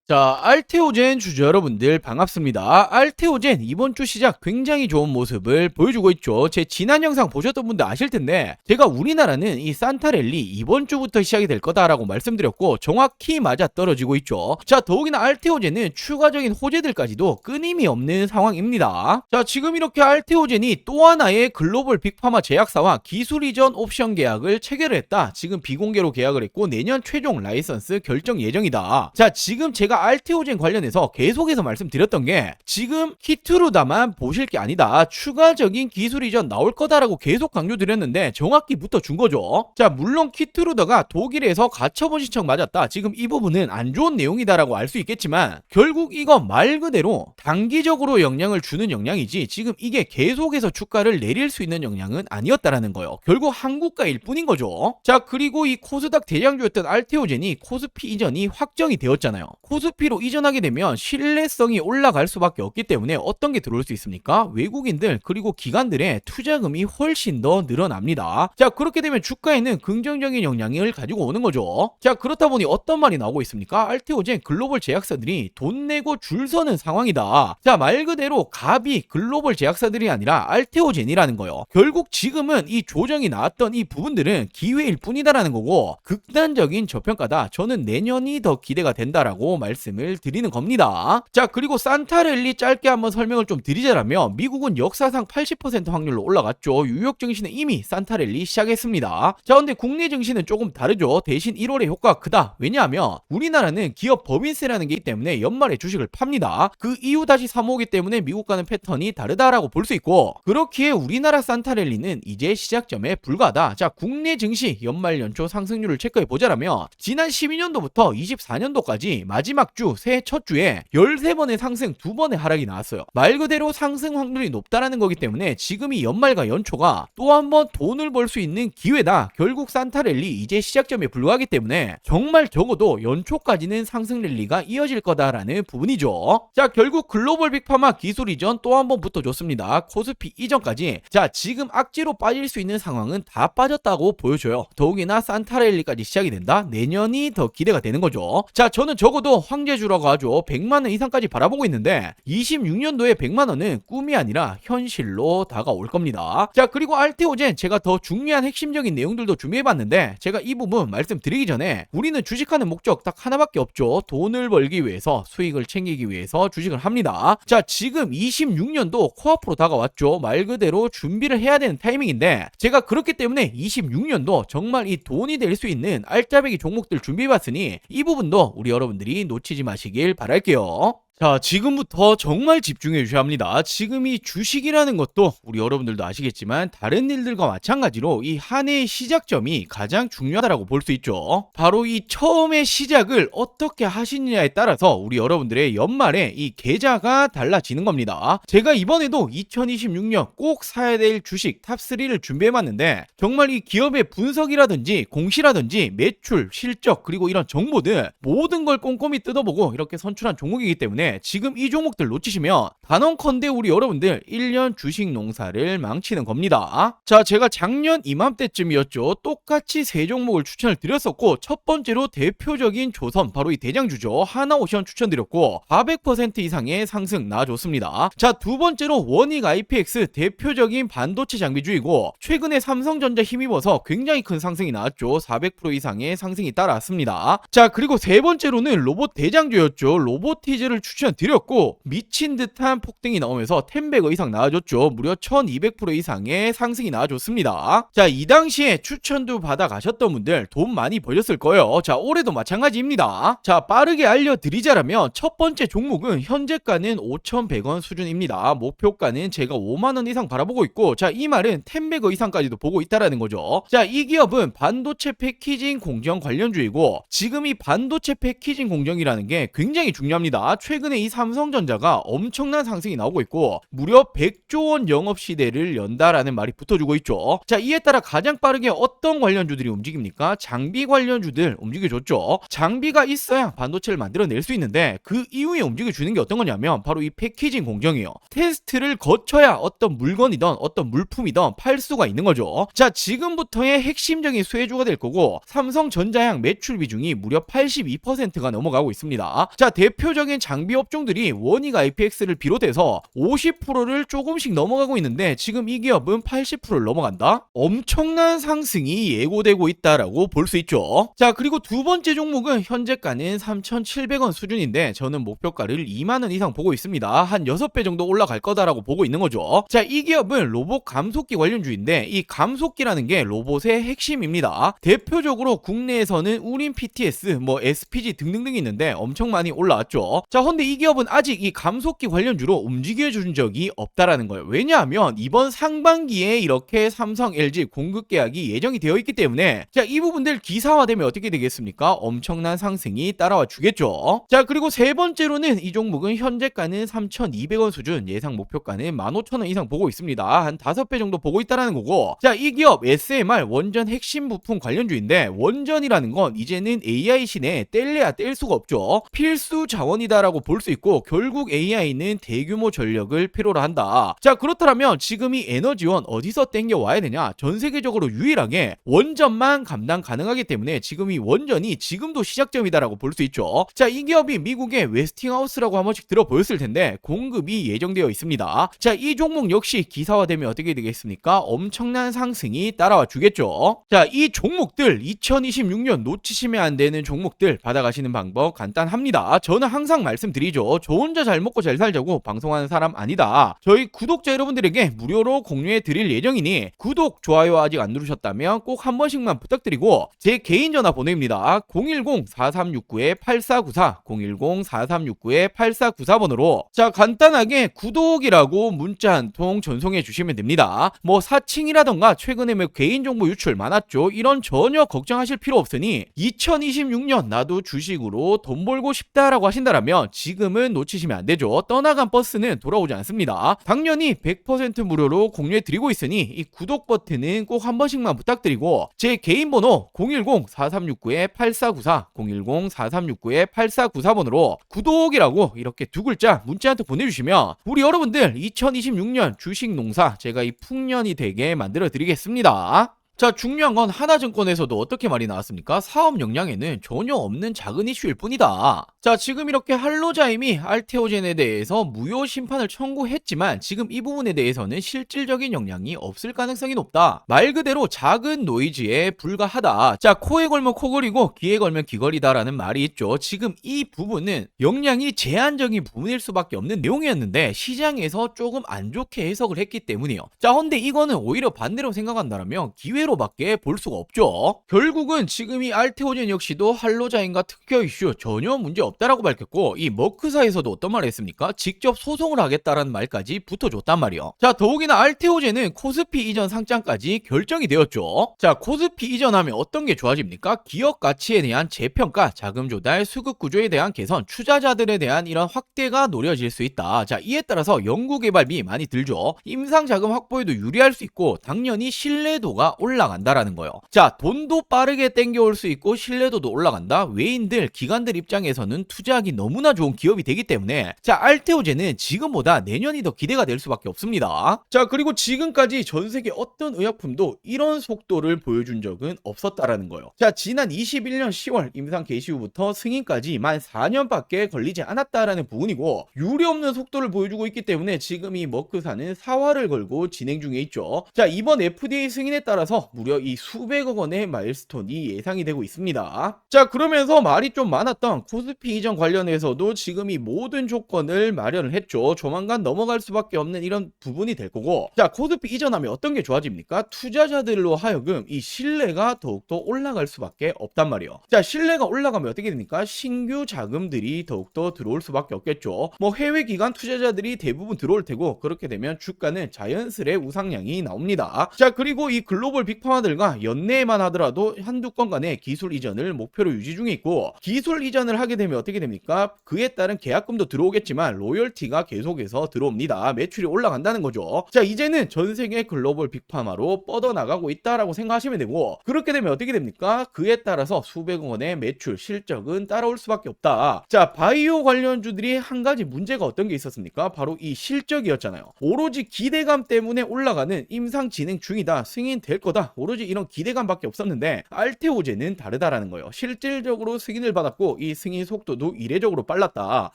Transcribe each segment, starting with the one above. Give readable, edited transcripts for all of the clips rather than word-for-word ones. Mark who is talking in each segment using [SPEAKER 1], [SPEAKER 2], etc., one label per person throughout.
[SPEAKER 1] 자, 알테오젠 주주 여러분들 반갑습니다. 알테오젠 이번 주 시작 굉장히 좋은 모습을 보여주고 있죠. 제 지난 영상 보셨던 분들 아실 텐데 제가 우리나라는 이 산타랠리 이번 주부터 시작이 될 거다라고 말씀드렸고 정확히 맞아 떨어지고 있죠. 자, 더욱이나 알테오젠은 추가적인 호재들까지도 끊임이 없는 상황입니다. 자, 지금 이렇게 알테오젠이 또 하나의 글로벌 빅파마 제약사와 기술 이전 옵션 계약을 체결을 했다. 지금 비공개로 계약을 했고 내년 최종 라이선스 결정 예정이다. 자, 지금 제가 알테오젠 관련해서 계속해서 말씀드렸던 게 지금 키트루다만 보실 게 아니다. 추가적인 기술 이전 나올 거다라고 계속 강조드렸는데 정확히 붙어준 거죠. 자, 물론 키트루다가 독일에서 가처분 신청 맞았다. 지금 이 부분은 안 좋은 내용이다라고 알 수 있겠지만 결국 이거 말 그대로 단기적으로 영향을 주는 영향이지 지금 이게 계속해서 주가를 내릴 수 있는 영향은 아니었다라는 거예요. 결국 한국가일 뿐인 거죠. 자, 그리고 이 코스닥 대장주였던 알테오젠이 코스피 이전이 확정이 되었잖아요. 코스피로 이전하게 되면 신뢰성이 올라갈 수밖에 없기 때문에 어떤 게 들어올 수 있습니까? 외국인들 그리고 기관들의 투자금이 훨씬 더 늘어납니다. 자, 그렇게 되면 주가에는 긍정적인 영향을 가지고 오는 거죠. 자, 그렇다 보니 어떤 말이 나오고 있습니까? 알테오젠 글로벌 제약사들이 돈 내고 줄 서는 상황이다. 자, 말 그대로 갑이 글로벌 제약사들이 아니라 알테오젠이라는 거예요. 결국 지금은 이 조정이 나왔던 이 부분들은 기회일 뿐이다라는 거고 극단적인 저평가다. 저는 내년이 더 기대가 된다라고 말씀을 드리는 겁니다. 자, 그리고 산타랠리 짧게 한번 설명을 좀 드리자면 미국은 역사상 80% 확률로 올라갔죠. 뉴욕 증시는 이미 산타랠리 시작했습니다. 자, 근데 국내 증시는 조금 다르죠. 대신 1월에 효과가 크다. 왜냐하면 우리나라는 기업 법인세라는 게 있기 때문에 연말에 주식을 팝니다. 그 이후 다시 사모으기 때문에 미국과는 패턴이 다르다라고 볼 수 있고 그렇기에 우리나라 산타랠리는 이제 시작점에 불과하다. 자, 국내 증시 연말 연초 상승률을 체크해 보자면 지난 12년도부터 24년도까지 마지막 주 새해 첫 주에 13번의 상승 2번의 하락이 나왔어요. 말 그대로 상승 확률이 높다라는 거기 때문에 지금이 연말과 연초가 또 한 번 돈을 벌 수 있는 기회다. 결국 산타랠리 이제 시작점에 불과하기 때문에 정말 적어도 연초까지는 상승 랠리가 이어질 거다라는 부분이죠. 자, 결국 글로벌 빅파마 기술 이전 또 한 번 붙어줬습니다. 코스피 이전까지. 자, 지금 악재로 빠질 수 있는 상황은 다 빠졌다고 보여줘요. 더욱이나 산타랠리까지 시작이 된다. 내년이 더 기대가 되는 거죠. 자, 저는 적어도 황제주라고 하죠. 100만원 이상까지 바라보고 있는데 26년도에 100만원은 꿈이 아니라 현실로 다가올 겁니다. 자, 그리고 알테오젠 제가 더 중요한 핵심적인 내용들도 준비해봤는데 제가 이 부분 말씀드리기 전에 우리는 주식하는 목적 딱 하나밖에 없죠. 돈을 벌기 위해서 수익을 챙기기 위해서 주식을 합니다. 자, 지금 26년도 코앞으로 다가왔죠. 말 그대로 준비를 해야 되는 타이밍인데 제가 그렇기 때문에 26년도 정말 이 돈이 될 수 있는 알짜배기 종목들 준비해봤으니 이 부분도 우리 여러분들이 놓치지 마시길 바랄게요. 자, 지금부터 정말 집중해 주셔야 합니다. 지금 이 주식이라는 것도 우리 여러분들도 아시겠지만 다른 일들과 마찬가지로 이 한 해의 시작점이 가장 중요하다고 볼 수 있죠. 바로 이 처음의 시작을 어떻게 하시느냐에 따라서 우리 여러분들의 연말에 이 계좌가 달라지는 겁니다. 제가 이번에도 2026년 꼭 사야 될 주식 탑3를 준비해봤는데 정말 이 기업의 분석이라든지 공시라든지 매출, 실적 그리고 이런 정보들 모든 걸 꼼꼼히 뜯어보고 이렇게 선출한 종목이기 때문에 지금 이 종목들 놓치시면 단언컨대 우리 여러분들 1년 주식 농사를 망치는 겁니다. 자, 제가 작년 이맘때쯤이었죠. 똑같이 세 종목을 추천을 드렸었고 첫 번째로 대표적인 조선 바로 이 대장주죠. 하나오션 추천드렸고 400% 이상의 상승 나와줬습니다. 자, 두 번째로 원익 IPX 대표적인 반도체 장비주이고 최근에 삼성전자 힘입어서 굉장히 큰 상승이 나왔죠. 400% 이상의 상승이 따라왔습니다. 자, 그리고 세 번째로는 로봇 대장주였죠. 로보티즈를 추천드렸고 미친 듯한 폭등이 나오면서 10배거 이상 나와줬죠. 무려 1200% 이상의 상승이 나와줬습니다. 자, 이 당시에 추천도 받아 가셨던 분들 돈 많이 벌렸을 거예요. 자, 올해도 마찬가지입니다. 자, 빠르게 알려드리자면 첫 번째 종목은 현재가는 5,100원 수준입니다. 목표가는 제가 5만원 이상 바라보고 있고 자, 이 말은 10배거 이상까지도 보고 있다라는 거죠. 자, 이 기업은 반도체 패키징 공정 관련주이고 지금 이 반도체 패키징 공정이라는 게 굉장히 중요합니다. 최근 최근에 이 삼성전자가 엄청난 상승이 나오고 있고 무려 100조 원 영업 시대를 연다라는 말이 붙어주고 있죠. 자, 이에 따라 가장 빠르게 어떤 관련주들이 움직입니까? 장비 관련주들 움직여줬죠. 장비가 있어야 반도체를 만들어낼 수 있는데 그 이후에 움직여주는 게 어떤 거냐면 바로 이 패키징 공정이에요. 테스트를 거쳐야 어떤 물건이든 어떤 물품이든 팔 수가 있는 거죠. 자, 지금부터의 핵심적인 수혜주가 될 거고 삼성전자양 매출 비중이 무려 82%가 넘어가고 있습니다. 자, 대표적인 장비 업종들이 원익 IPX를 비롯해서 50%를 조금씩 넘어가고 있는데 지금 이 기업은 80%를 넘어간다? 엄청난 상승이 예고되고 있다라고 볼 수 있죠. 자, 그리고 두 번째 종목은 현재가는 3,700원 수준인데 저는 목표가를 2만원 이상 보고 있습니다. 한 6배 정도 올라갈 거다라고 보고 있는 거죠. 자, 이 기업은 로봇 감속기 관련주인데 이 감속기라는 게 로봇의 핵심입니다. 대표적으로 국내에서는 우린 PTS, SPG 등등등 있는데 엄청 많이 올라왔죠. 자, 근데 이 기업은 아직 이 감속기 관련주로 움직여준 적이 없다라는 거예요. 왜냐하면 이번 상반기에 이렇게 삼성, LG 공급 계약이 예정이 되어 있기 때문에 자, 이 부분들 기사화되면 어떻게 되겠습니까? 엄청난 상승이 따라와 주겠죠. 자, 그리고 세 번째로는 이 종목은 현재가는 3,200원 수준, 예상 목표가는 15,000원 이상 보고 있습니다. 한 5배 정도 보고 있다라는 거고, 자, 이 기업 SMR 원전 핵심 부품 관련주인데 원전이라는 건 이제는 AI 시대에 뗄래야 뗄 수가 없죠. 필수 자원이다라고 볼 수 있고 결국 AI는 대규모 전력을 필요로 한다. 자, 그렇다면 지금 이 에너지원 어디서 땡겨 와야 되냐? 전 세계적으로 유일하게 원전만 감당 가능하기 때문에 지금 이 원전이 지금도 시작점이다라고 볼 수 있죠. 자, 이 기업이 미국의 웨스팅하우스라고 한 번씩 들어보였을 텐데 공급이 예정되어 있습니다. 자, 이 종목 역시 기사화되면 어떻게 되겠습니까? 엄청난 상승이 따라와 주겠죠. 자, 이 종목들 2026년 놓치시면 안 되는 종목들 받아가시는 방법 간단합니다. 저는 항상 말씀드리죠. 저 혼자 잘 먹고 잘 살자고 방송하는 사람 아니다. 저희 구독자 여러분들에게 무료로 공유해 드릴 예정이니 구독, 좋아요 아직 안 누르셨다면 꼭 한 번씩만 부탁드리고 제 개인 전화 보내입니다. 010-4369-8494 010-4369-8494번으로 자, 간단하게 구독이라고 문자 한 통 전송해 주시면 됩니다. 사칭이라던가 최근에 개인정보 유출 많았죠. 이런 전혀 걱정하실 필요 없으니 2026년 나도 주식으로 돈 벌고 싶다라고 하신다면 지금은 놓치시면 안 되죠. 떠나간 버스는 돌아오지 않습니다. 당연히 100% 무료로 공유해 드리고 있으니 이 구독 버튼은 꼭 한 번씩만 부탁드리고 제 개인 번호 010-4369-8494 010-4369-8494번으로 구독이라고 이렇게 두 글자 문자 한 통 보내주시면 우리 여러분들 2026년 주식 농사 제가 이 풍년이 되게 만들어 드리겠습니다. 자, 중요한 건 하나증권에서도 어떻게 말이 나왔습니까? 사업 역량에는 전혀 없는 작은 이슈일 뿐이다. 자, 지금 이렇게 할로자임이 알테오젠에 대해서 무효 심판을 청구했지만 지금 이 부분에 대해서는 실질적인 영향이 없을 가능성이 높다. 말 그대로 작은 노이즈에 불과하다. 자, 코에 걸면 코걸이고 귀에 걸면 귀걸이다라는 말이 있죠. 지금 이 부분은 영향이 제한적인 부분일 수밖에 없는 내용이었는데 시장에서 조금 안 좋게 해석을 했기 때문이에요. 자, 근데 이거는 오히려 반대로 생각한다면 기회로밖에 볼 수가 없죠. 결국은 지금 이 알테오젠 역시도 할로자임과 특허 이슈 전혀 문제 없다라고 밝혔고 이 머크사에서도 어떤 말을 했습니까? 직접 소송을 하겠다라는 말까지 붙어줬단 말이에요. 자, 더욱이나 알테오젠은 코스피 이전 상장까지 결정이 되었죠. 자, 코스피 이전하면 어떤 게 좋아집니까? 기업 가치에 대한 재평가, 자금 조달, 수급 구조에 대한 개선, 투자자들에 대한 이런 확대가 노려질 수 있다. 자, 이에 따라서 연구개발비 많이 들죠. 임상 자금 확보에도 유리할 수 있고 당연히 신뢰도가 올라간다라는 거예요. 자, 돈도 빠르게 땡겨올 수 있고 신뢰도도 올라간다. 외인들, 기관들 입장에서는 투자하기 너무나 좋은 기업이 되기 때문에 자, 알테오젠은 지금보다 내년이 더 기대가 될 수밖에 없습니다. 자, 그리고 지금까지 전 세계 어떤 의약품도 이런 속도를 보여준 적은 없었다라는 거예요. 자, 지난 21년 10월 임상 개시 후부터 승인까지 만 4년밖에 걸리지 않았다라는 부분이고 유례없는 속도를 보여주고 있기 때문에 지금 이 머크사는 사활을 걸고 진행 중에 있죠. 자, 이번 FDA 승인에 따라서 무려 이 수백억 원의 마일스톤이 예상이 되고 있습니다. 자, 그러면서 말이 좀 많았던 코스피 이전 관련해서도 지금 이 모든 조건을 마련을 했죠. 조만간 넘어갈 수밖에 없는 이런 부분이 될 거고 자, 코스피 이전하면 어떤 게 좋아집니까? 투자자들로 하여금 이 신뢰가 더욱더 올라갈 수밖에 없단 말이에요. 자, 신뢰가 올라가면 어떻게 됩니까? 신규 자금들이 더욱더 들어올 수밖에 없겠죠. 해외 기관 투자자들이 대부분 들어올 테고 그렇게 되면 주가는 자연스레 우상향이 나옵니다. 자, 그리고 이 글로벌 빅파마들과 연내에만 하더라도 한두 건간의 기술 이전을 목표로 유지 중에 있고, 기술 이전을 하게 되면 어떻게 됩니까? 그에 따른 계약금도 들어오겠지만 로열티가 계속해서 들어옵니다. 매출이 올라간다는 거죠. 자, 이제는 전 세계 글로벌 빅파마로 뻗어나가고 있다라고 생각하시면 되고, 그렇게 되면 어떻게 됩니까? 그에 따라서 수백억 원의 매출 실적은 따라올 수밖에 없다. 자, 바이오 관련주들이 한 가지 문제가 어떤 게 있었습니까? 바로 이 실적이었잖아요. 오로지 기대감 때문에 올라가는 임상진행 중이다, 승인될 거다, 오로지 이런 기대감밖에 없었는데 알테오젠은 다르다라는 거예요. 실질적으로 승인을 받았고 이 승인 속도도 이례적으로 빨랐다.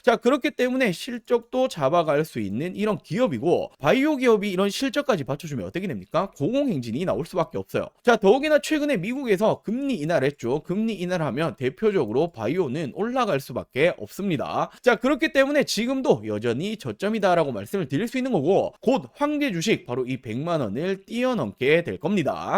[SPEAKER 1] 자, 그렇기 때문에 실적도 잡아갈 수 있는 이런 기업이고, 바이오 기업이 이런 실적까지 받쳐주면 어떻게 됩니까? 공공행진이 나올 수밖에 없어요. 자, 더욱이나 최근에 미국에서 금리 인하를 했죠. 금리 인하를 하면 대표적으로 바이오는 올라갈 수밖에 없습니다. 자, 그렇기 때문에 지금도 여전히 저점이다라고 말씀을 드릴 수 있는 거고, 곧 황제 주식 바로 이 100만 원을 뛰어넘게 될 겁니다.